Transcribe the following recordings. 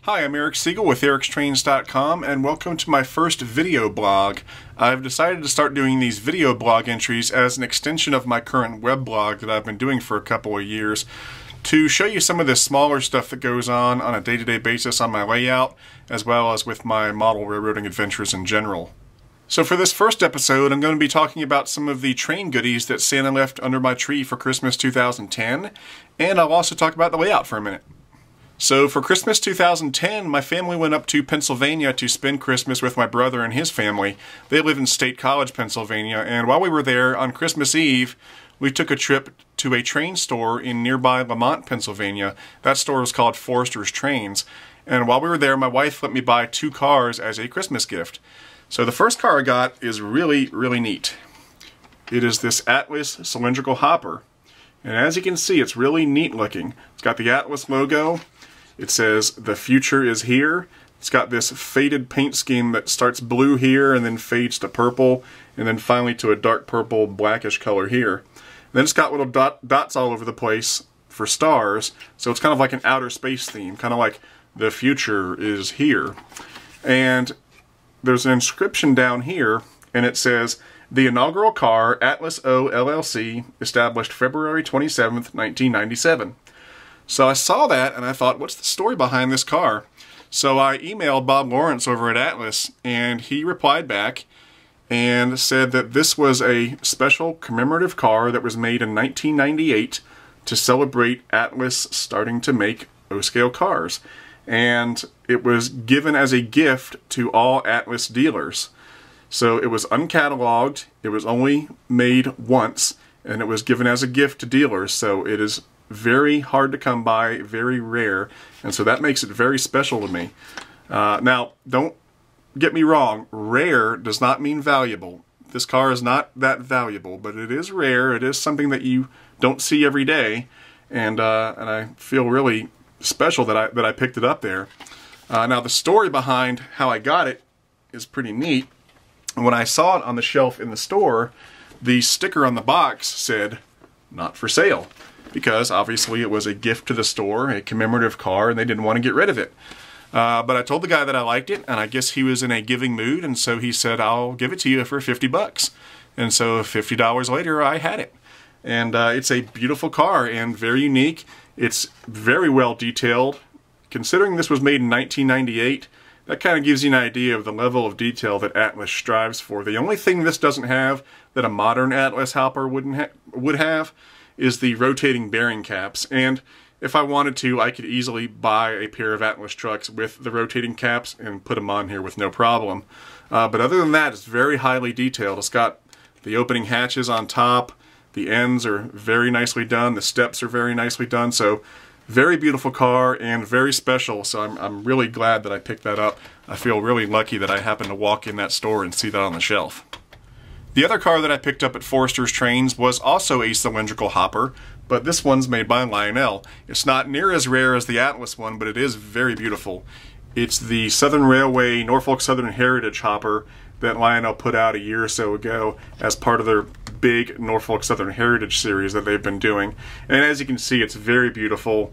Hi, I'm Eric Siegel with ericstrains.com and welcome to my first video blog. I've decided to start doing these video blog entries as an extension of my current web blog that I've been doing for a couple of years to show you some of the smaller stuff that goes on a day-to-day basis on my layout as well as with my model railroading adventures in general. So for this first episode, I'm going to be talking about some of the train goodies that Santa left under my tree for Christmas 2010, and I'll also talk about the layout for a minute. So for Christmas 2010, my family went up to Pennsylvania to spend Christmas with my brother and his family. They live in State College, Pennsylvania, and while we were there on Christmas Eve, we took a trip to a train store in nearby Lamont, Pennsylvania. That store is called Forrester's Trains, and while we were there, my wife let me buy 2 cars as a Christmas gift. So the first car I got is really neat. It is this Atlas cylindrical hopper, and as you can see, it's really neat looking. It's got the Atlas logo. It says, "The future is here." It's got this faded paint scheme that starts blue here and then fades to purple and then finally to a dark purple blackish color here. Then it's got little dots all over the place for stars, so it's kind of like an outer space theme, kind of like "The future is here." And there's an inscription down here and it says, "The inaugural car, Atlas O LLC, established February 27th, 1997. So I saw that and I thought, what's the story behind this car? So I emailed Bob Lawrence over at Atlas and he replied back and said that this was a special commemorative car that was made in 1998 to celebrate Atlas starting to make O-scale cars. And it was given as a gift to all Atlas dealers. So it was uncatalogued, it was only made once, and it was given as a gift to dealers, so it is very hard to come by, very rare, and so that makes it very special to me. Now, don't get me wrong, rare does not mean valuable. This car is not that valuable, but it is rare, it is something that you don't see every day, and I feel really special that I picked it up there. Now, the story behind how I got it is pretty neat. When I saw it on the shelf in the store, the sticker on the box said, "Not for sale," because obviously it was a gift to the store, a commemorative car, and they didn't want to get rid of it. But I told the guy that I liked it, and I guess he was in a giving mood, and so he said, "I'll give it to you for 50 bucks. And so $50 later, I had it. And it's a beautiful car and very unique. It's very well detailed. Considering this was made in 1998, that kind of gives you an idea of the level of detail that Atlas strives for. The only thing this doesn't have that a modern Atlas hopper would have is the rotating bearing caps. And if I wanted to, I could easily buy a pair of Atlas trucks with the rotating caps and put them on here with no problem. But other than that, it's very highly detailed. It's got the opening hatches on top. The ends are very nicely done. The steps are very nicely done. So very beautiful car and very special, so I'm really glad that I picked that up. I feel really lucky that I happened to walk in that store and see that on the shelf. The other car that I picked up at Forrester's Trains was also a cylindrical hopper, but this one's made by Lionel. It's not near as rare as the Atlas one, but it is very beautiful. It's the Southern Railway Norfolk Southern Heritage hopper that Lionel put out a year or so ago as part of their big Norfolk Southern Heritage series that they've been doing. And as you can see, it's very beautiful.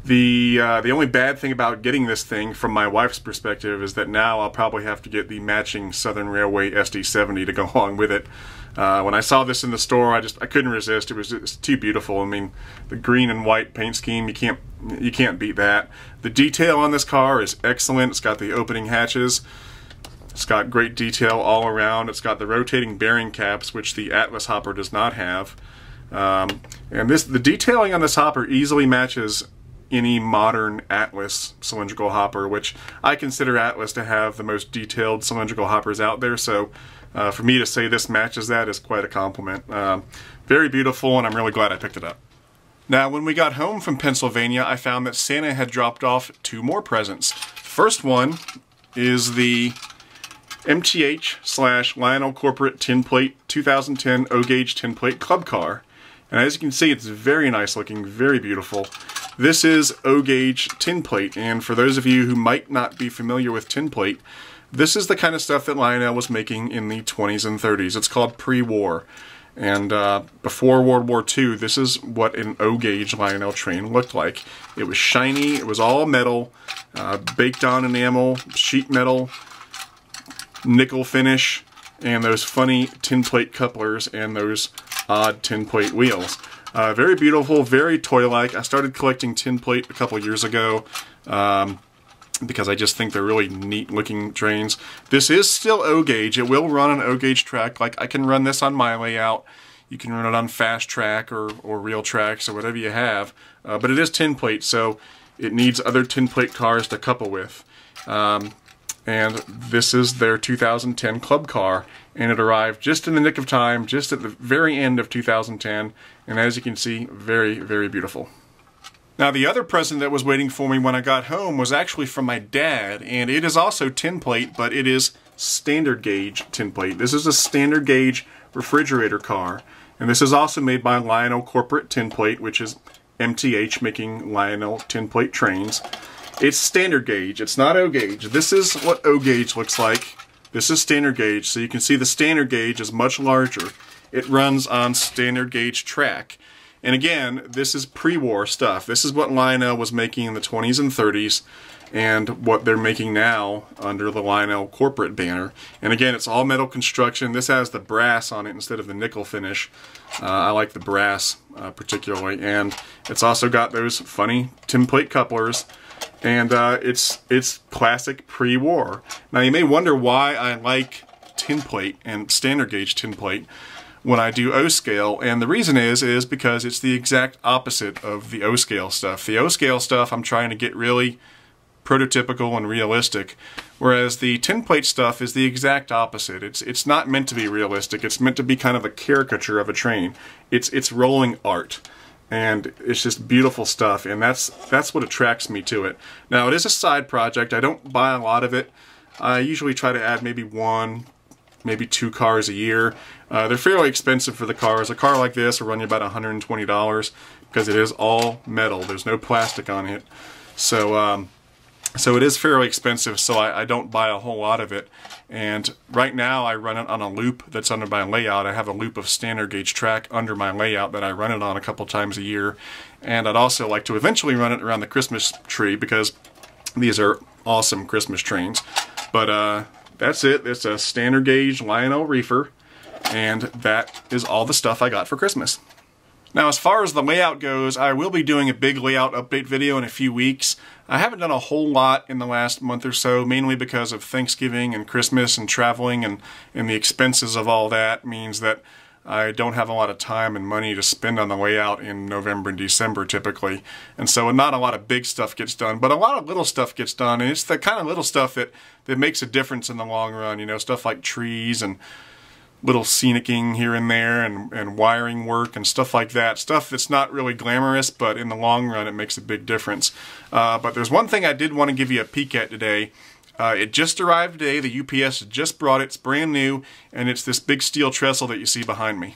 The only bad thing about getting this thing from my wife's perspective is that now I'll probably have to get the matching Southern Railway SD70 to go along with it. When I saw this in the store, I couldn't resist. It was just too beautiful. I mean, the green and white paint scheme, you can't beat that. The detail on this car is excellent. It's got the opening hatches. It's got great detail all around. It's got the rotating bearing caps, which the Atlas hopper does not have. And the detailing on this hopper easily matches any modern Atlas cylindrical hopper, which I consider Atlas to have the most detailed cylindrical hoppers out there. So for me to say this matches that is quite a compliment. Very beautiful, and I'm really glad I picked it up. Now, when we got home from Pennsylvania, I found that Santa had dropped off 2 more presents. First one is the MTH/Lionel Corporate Tinplate 2010 O-Gauge Tinplate Club Car. And as you can see, it's very nice looking, very beautiful. This is O-Gauge Tinplate, and for those of you who might not be familiar with tinplate, this is the kind of stuff that Lionel was making in the 20s and 30s. It's called pre-war. And before World War II, this is what an O-gauge Lionel train looked like. It was shiny, it was all metal, baked on enamel, sheet metal, nickel finish, and those funny tin plate couplers and those odd tin plate wheels. Very beautiful, very toy-like. I started collecting tin plate a couple years ago because I just think they're really neat looking trains. This is still O-gauge. It will run an O-gauge track. Like, I can run this on my layout. You can run it on fast track or real tracks or whatever you have. But it is tin plate, so it needs other tin plate cars to couple with. And this is their 2010 club car, and it arrived just in the nick of time, just at the very end of 2010, and as you can see, very, very beautiful. Now, the other present that was waiting for me when I got home was actually from my dad, and it is also tin plate, but it is standard gauge tin plate. This is a standard gauge refrigerator car, and this is also made by Lionel Corporate Tin Plate, which is MTH, making Lionel tin plate trains. It's standard gauge, it's not O-gauge. This is what O-gauge looks like. This is standard gauge, so you can see the standard gauge is much larger. It runs on standard gauge track. And again, this is pre-war stuff. This is what Lionel was making in the 20s and 30s, and what they're making now under the Lionel corporate banner. And again, it's all metal construction. This has the brass on it instead of the nickel finish. I like the brass particularly. And it's also got those funny tin plate couplers. And it's classic pre-war. Now, you may wonder why I like tin plate and standard gauge tin plate when I do O-scale, and the reason is because it's the exact opposite of the O-scale stuff. The O-scale stuff, I'm trying to get really prototypical and realistic, whereas the tin plate stuff is the exact opposite. It's not meant to be realistic. It's meant to be kind of a caricature of a train. It's rolling art, and it's just beautiful stuff, and that's what attracts me to it. Now, it is a side project. I don't buy a lot of it. I usually try to add maybe one, maybe two cars a year. They're fairly expensive for the cars. A car like this will run you about $120 because it is all metal. There's no plastic on it. So it is fairly expensive, so I don't buy a whole lot of it. And right now I run it on a loop that's under my layout. I have a loop of standard gauge track under my layout that I run it on a couple times a year. And I'd also like to eventually run it around the Christmas tree because these are awesome Christmas trains. But that's it. It's a standard gauge Lionel reefer, and that is all the stuff I got for Christmas. Now, as far as the layout goes, I will be doing a big layout update video in a few weeks. I haven't done a whole lot in the last month or so, mainly because of Thanksgiving and Christmas and traveling, and the expenses of all that means that I don't have a lot of time and money to spend on the layout in November and December typically. And so not a lot of big stuff gets done, but a lot of little stuff gets done, and it's the kind of little stuff that makes a difference in the long run. You know, stuff like trees and little scenicking here and there, and wiring work and stuff like that. Stuff that's not really glamorous, but in the long run it makes a big difference. But there's one thing I did want to give you a peek at today. It just arrived today. The UPS just brought it. It's brand new, and it's this big steel trestle that you see behind me.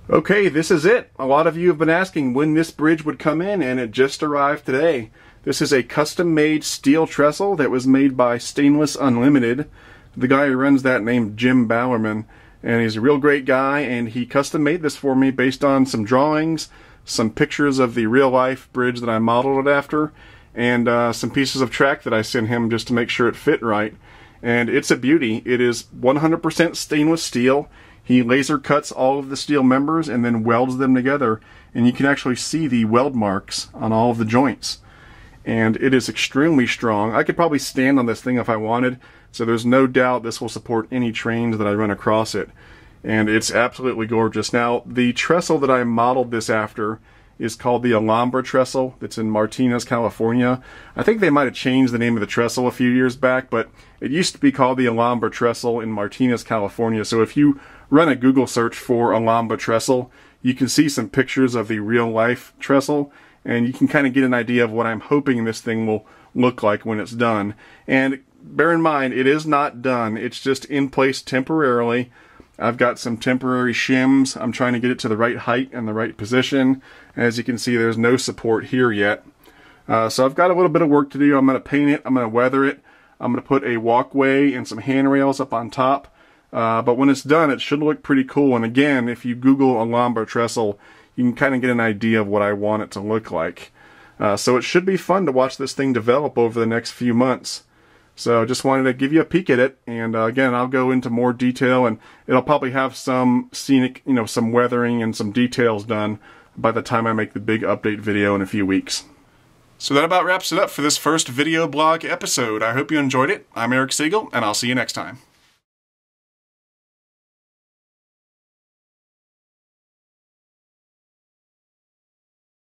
Okay, this is it. A lot of you have been asking when this bridge would come in, and it just arrived today. This is a custom-made steel trestle that was made by Stainless Unlimited. The guy who runs that named Jim Bowerman, and he's a real great guy, and he custom made this for me based on some drawings, some pictures of the real-life bridge that I modeled it after, and some pieces of track that I sent him just to make sure it fit right. And it's a beauty. It is 100% stainless steel. He laser cuts all of the steel members and then welds them together, and you can actually see the weld marks on all of the joints. And it is extremely strong. I could probably stand on this thing if I wanted, so there's no doubt this will support any trains that I run across it. And it's absolutely gorgeous. Now, the trestle that I modeled this after is called the Alhambra trestle. That's in Martinez, California. I think they might have changed the name of the trestle a few years back, but it used to be called the Alhambra trestle in Martinez, California. So if you run a Google search for Alhambra trestle, you can see some pictures of the real-life trestle, and you can kind of get an idea of what I'm hoping this thing will look like when it's done. And bear in mind, it is not done. It's just in place temporarily. I've got some temporary shims. I'm trying to get it to the right height and the right position. As you can see, there's no support here yet. So I've got a little bit of work to do. I'm going to paint it. I'm going to weather it. I'm going to put a walkway and some handrails up on top. But when it's done, it should look pretty cool. And again, if you Google Alhambra trestle, you can kind of get an idea of what I want it to look like. So it should be fun to watch this thing develop over the next few months. So just wanted to give you a peek at it, and again, I'll go into more detail, and it'll probably have some scenic, some weathering and some details done by the time I make the big update video in a few weeks. So that about wraps it up for this first video blog episode. I hope you enjoyed it. I'm Eric Siegel, and I'll see you next time.